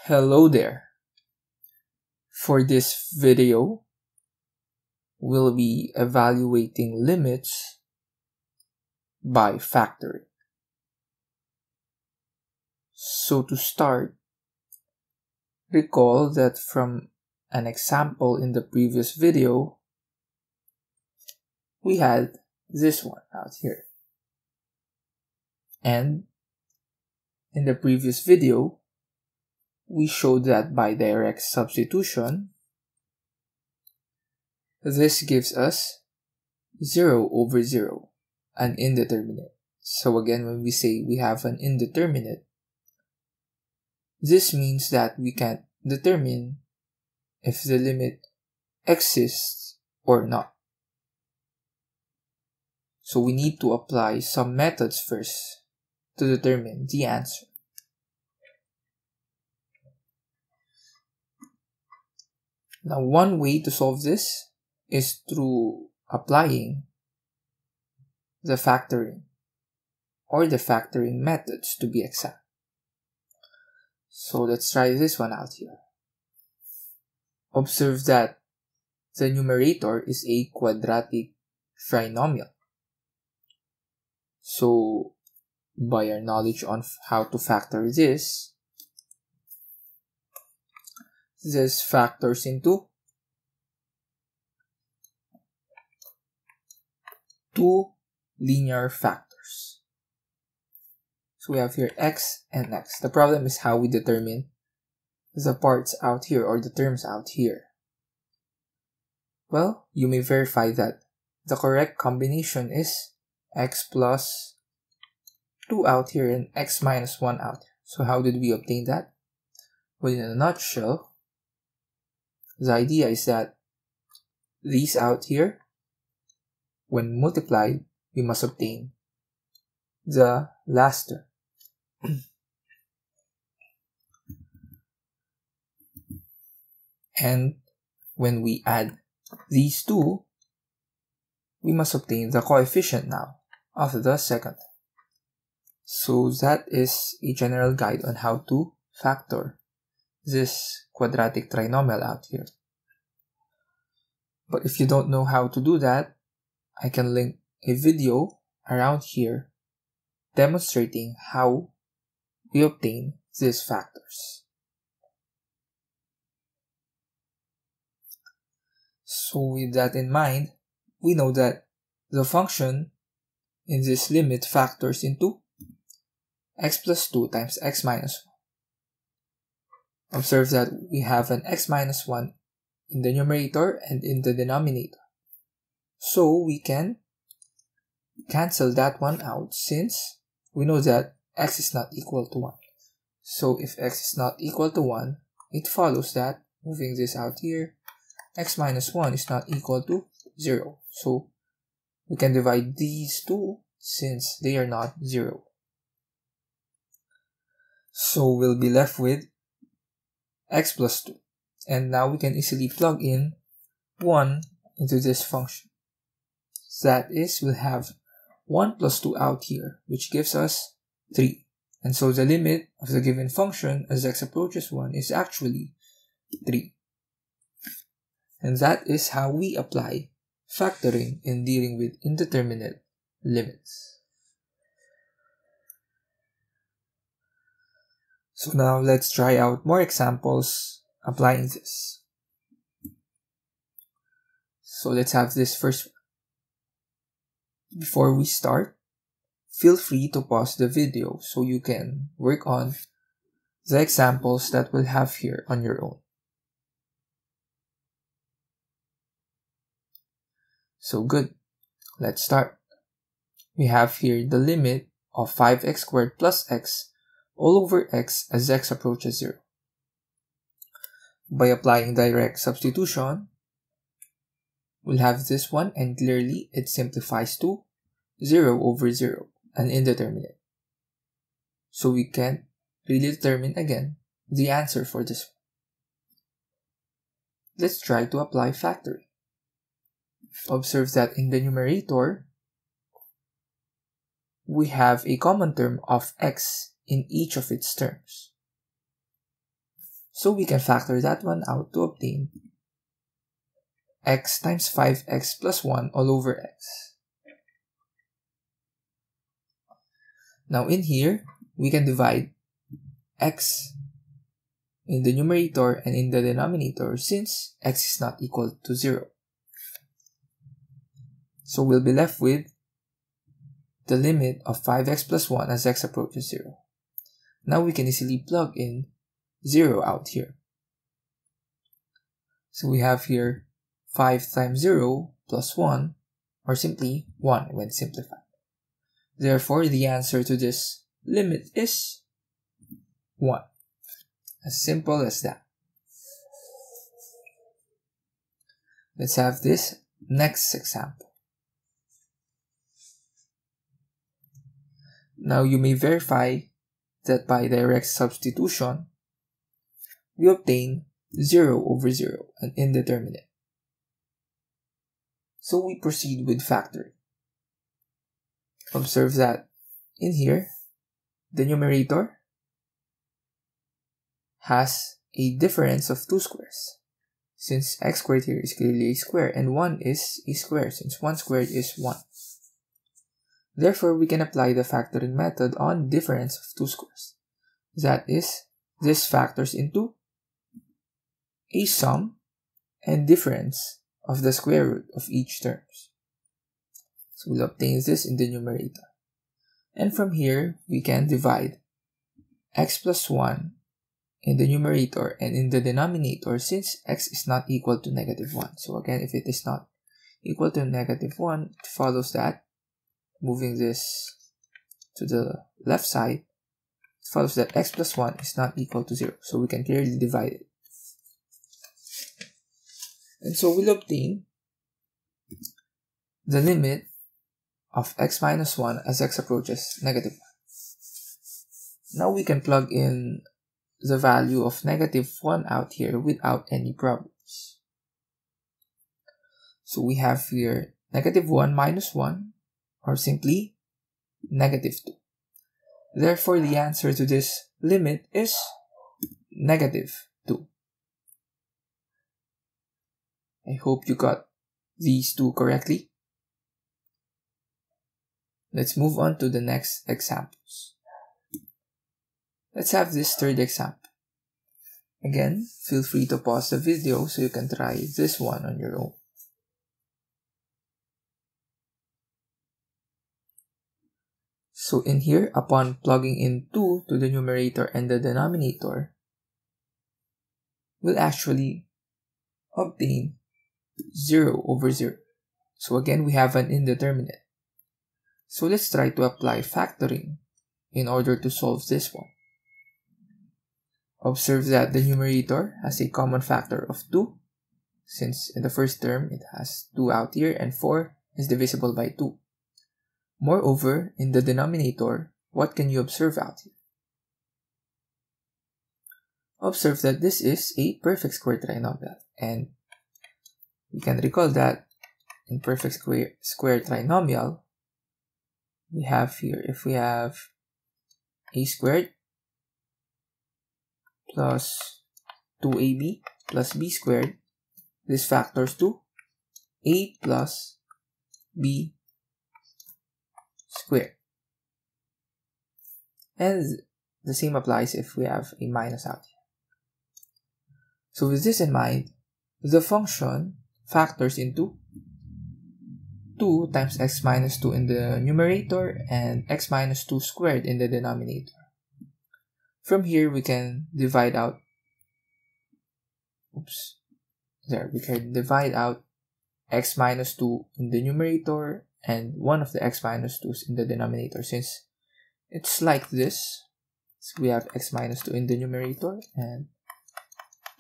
Hello there. For this video, we'll be evaluating limits by factoring. So to start, recall that from an example in the previous video, we had this one out here. And in the previous video, we showed that by direct substitution, this gives us 0 over 0, an indeterminate. So again, when we say we have an indeterminate, this means that we can't determine if the limit exists or not. So we need to apply some methods first to determine the answer. Now, one way to solve this is through applying the factoring or the factoring methods to be exact. So let's try this one out here. Observe that the numerator is a quadratic trinomial. So by our knowledge on how to factor this factors into two linear factors. So we have here x and x. The problem is how we determine the parts out here or the terms out here. Well, you may verify that the correct combination is x plus 2 out here and x minus 1 out here. So how did we obtain that? Well, in a nutshell, the idea is that these out here, when multiplied, we must obtain the last term. And when we add these two, we must obtain the coefficient now of the second. So that is a general guide on how to factor this quadratic trinomial out here. But if you don't know how to do that, I can link a video around here demonstrating how we obtain these factors. So with that in mind, we know that the function in this limit factors into x plus 2 times x minus 1. Observe that we have an x minus 1 in the numerator and in the denominator. So we can cancel that one out since we know that x is not equal to 1. So if x is not equal to 1, it follows that, moving this out here, x minus 1 is not equal to 0. So we can divide these two since they are not 0. So we'll be left with x plus 2. And now we can easily plug in 1 into this function. That is, we'll have 1 plus 2 out here, which gives us 3. And so the limit of the given function as x approaches 1 is actually 3. And that is how we apply factoring in dealing with indeterminate limits. So now let's try out more examples applying this. So let's have this first one. Before we start, feel free to pause the video so you can work on the examples that we'll have here on your own. So good, let's start. We have here the limit of 5x squared plus x all over x as x approaches 0. By applying direct substitution, we'll have this one, and clearly it simplifies to 0 over 0, an indeterminate. So we can really determine again the answer for this one. Let's try to apply factoring. Observe that in the numerator, we have a common term of x in each of its terms. So we can factor that one out to obtain x times 5x plus 1 all over x. Now in here, we can divide x in the numerator and in the denominator since x is not equal to 0. So we'll be left with the limit of 5x plus 1 as x approaches 0. Now we can easily plug in 0 out here. So we have here 5 times 0 plus 1, or simply 1 when simplified. Therefore, the answer to this limit is 1. As simple as that. Let's have this next example. Now you may verify that by direct substitution, we obtain 0 over 0, an indeterminate. So we proceed with factoring. Observe that in here, the numerator has a difference of 2 squares, since x squared here is clearly a square and 1 is a square, since 1 squared is 1. Therefore, we can apply the factoring method on difference of 2 squares. That is, this factors into a sum and difference of the square root of each term. So we'll obtain this in the numerator. And from here, we can divide x plus 1 in the numerator and in the denominator since x is not equal to negative 1. So again, if it is not equal to negative 1, it follows that, moving this to the left side, it follows that x plus 1 is not equal to 0. So we can clearly divide it. And so we'll obtain the limit of x minus 1 as x approaches negative 1. Now we can plug in the value of negative 1 out here without any problems. So we have here negative 1 minus 1, or simply negative 2. Therefore, the answer to this limit is negative 2. I hope you got these two correctly. Let's move on to the next examples. Let's have this third example. Again, feel free to pause the video so you can try this one on your own. So in here, upon plugging in 2 to the numerator and the denominator, we'll actually obtain 0 over 0. So again, we have an indeterminate. So let's try to apply factoring in order to solve this one. Observe that the numerator has a common factor of 2, since in the first term it has 2 out here and 4 is divisible by 2. Moreover, in the denominator, what can you observe out here? Observe that this is a perfect square trinomial, and we can recall that in perfect square trinomial, we have here, if we have a squared plus 2ab plus b squared, this factors to a plus b squared. And the same applies if we have a minus out here. So with this in mind, the function factors into 2 times x minus 2 in the numerator and x minus 2 squared in the denominator. From here, we can divide out, we can divide out x minus 2 in the numerator and one of the x minus 2's in the denominator, since it's like this. So we have x minus 2 in the numerator and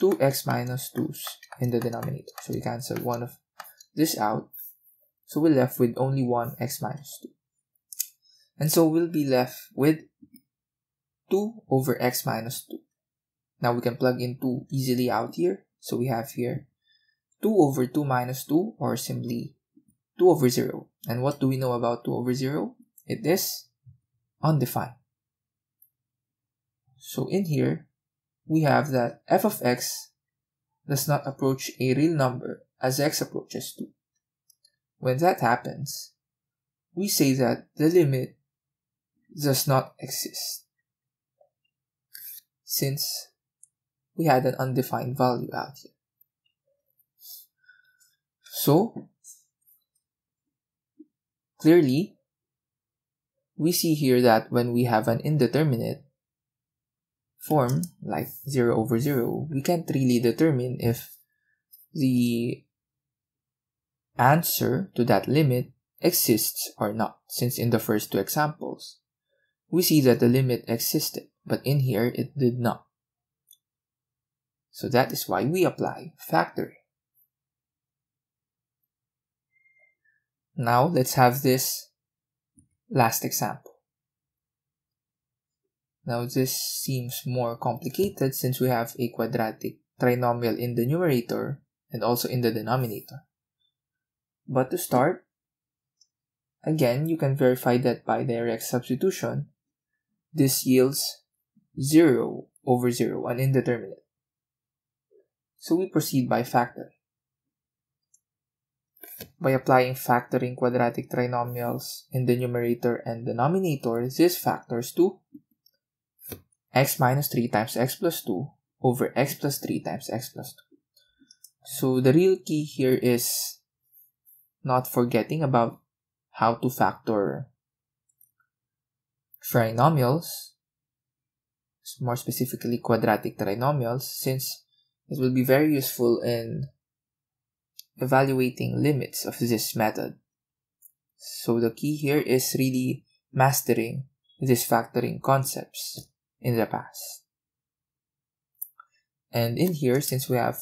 2x minus 2's in the denominator. So we cancel one of this out. So we're left with only one x minus 2. And so we'll be left with 2 over x minus 2. Now we can plug in 2 easily out here. So we have here 2 over 2 minus 2, or simply 2 over 0. And what do we know about 2 over 0? It is undefined. So in here, we have that f of x does not approach a real number as x approaches 2. When that happens, we say that the limit does not exist, since we had an undefined value out here. So, clearly, we see here that when we have an indeterminate form, like 0 over 0, we can't really determine if the answer to that limit exists or not, since in the first two examples, we see that the limit existed, but in here it did not. So that is why we apply factoring. Now let's have this last example. Now this seems more complicated since we have a quadratic trinomial in the numerator and also in the denominator. But to start, again, you can verify that by direct substitution, this yields 0 over 0, an indeterminate. So we proceed by factoring. By applying factoring quadratic trinomials in the numerator and denominator, this factors to x minus 3 times x plus 2 over x plus 3 times x plus 2. So the real key here is not forgetting about how to factor trinomials, more specifically quadratic trinomials, since it will be very useful in evaluating limits of this method. So the key here is really mastering these factoring concepts in the past. And in here, since we have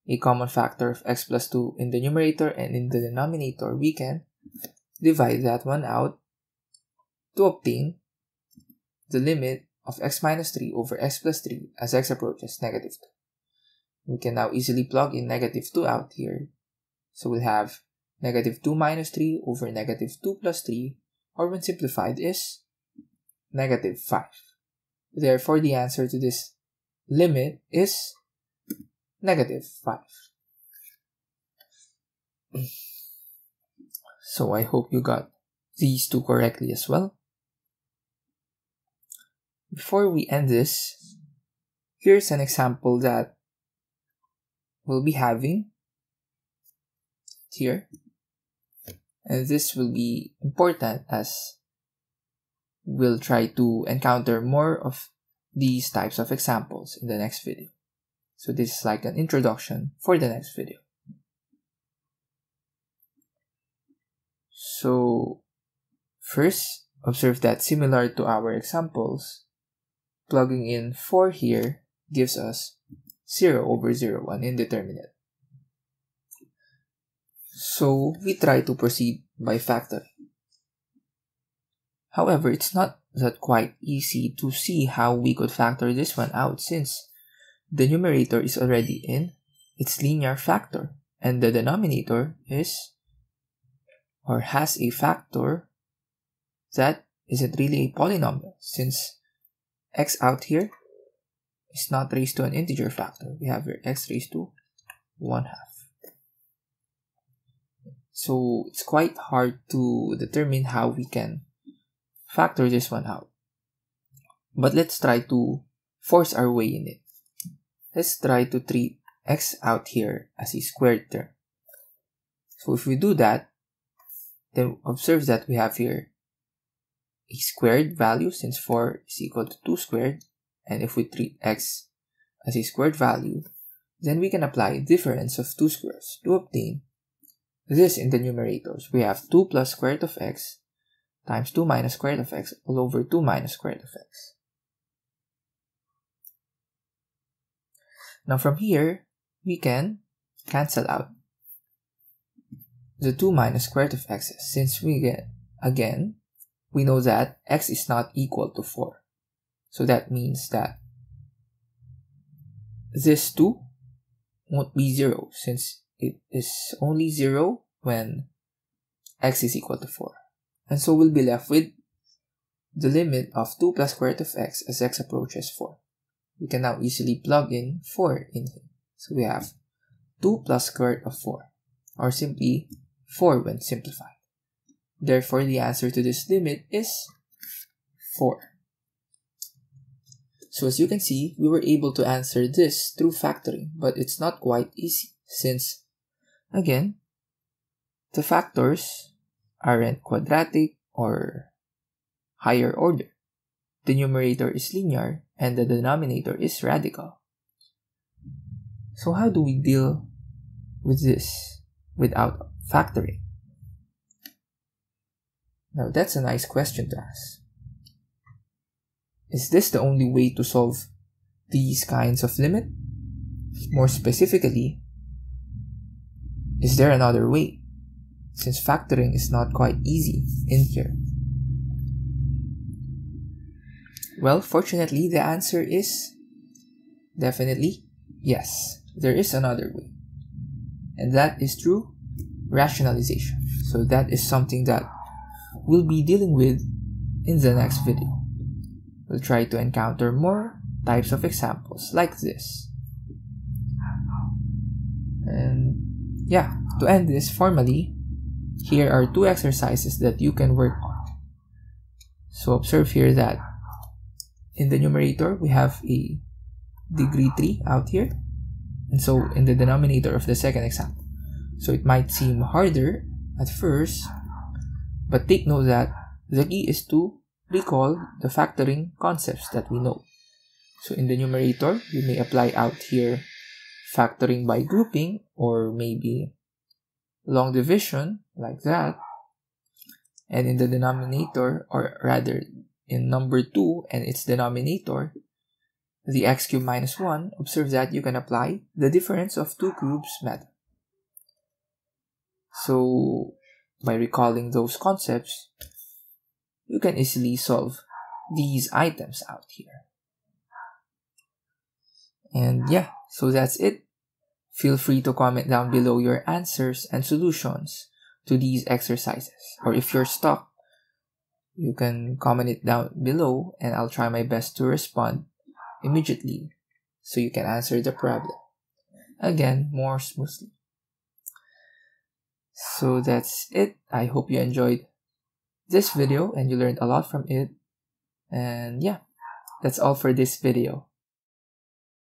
a common factor of x plus 2 in the numerator and in the denominator, we can divide that one out to obtain the limit of x minus 3 over x plus 3 as x approaches negative 2. We can now easily plug in negative 2 out here. So we'll have negative 2 minus 3 over negative 2 plus 3, or when simplified is negative 5. Therefore, the answer to this limit is negative 5. So I hope you got these two correctly as well. Before we end this, here's an example that we'll be having here. And this will be important as we'll try to encounter more of these types of examples in the next video. So this is like an introduction for the next video. So first, observe that similar to our examples, plugging in 4 here gives us 0 over 0, an indeterminate. So we try to proceed by factoring. However, it's not that quite easy to see how we could factor this one out, since the numerator is already in its linear factor and the denominator is or has a factor that isn't really a polynomial, since x out here is not raised to an integer factor. We have here x raised to 1/2. So it's quite hard to determine how we can factor this one out. But let's try to force our way in it. Let's try to treat x out here as a squared term. So if we do that, then observe that we have here a squared value, since 4 is equal to 2 squared. And if we treat x as a squared value, then we can apply difference of 2 squares to obtain this in the numerators. We have 2 plus square root of x times 2 minus square root of x all over 2 minus square root of x. Now from here, we can cancel out the 2 minus square root of x, since we get, again, we know that x is not equal to 4. So that means that this 2 won't be 0, since it is only 0 when x is equal to 4. And so we'll be left with the limit of 2 plus square root of x as x approaches 4. we can now easily plug in 4 in here. So we have 2 plus square root of 4, or simply 4 when simplified. Therefore, the answer to this limit is 4. So as you can see, we were able to answer this through factoring, but it's not quite easy since, again, the factors aren't quadratic or higher order. The numerator is linear and the denominator is radical. So how do we deal with this without factoring? Now that's a nice question to ask. Is this the only way to solve these kinds of limit? More specifically, is there another way? Since factoring is not quite easy in here. Well, fortunately, the answer is definitely yes. There is another way. And that is through rationalization. So that is something that we'll be dealing with in the next video. We'll try to encounter more types of examples like this. And yeah, to end this formally, here are 2 exercises that you can work on. So observe here that in the numerator, we have a degree 3 out here. And so in the denominator of the second example. So it might seem harder at first, but take note that the key is to recall the factoring concepts that we know. So in the numerator, you may apply out here factoring by grouping or maybe long division like that. And in the denominator, or rather in number 2 and its denominator, the x cubed minus 1, observe that you can apply the difference of 2 cubes method. So by recalling those concepts, you can easily solve these items out here. And yeah, so that's it. Feel free to comment down below your answers and solutions to these exercises. Or if you're stuck, you can comment it down below and I'll try my best to respond immediately so you can answer the problem again more smoothly. So that's it. I hope you enjoyed this video and you learned a lot from it. And yeah, that's all for this video.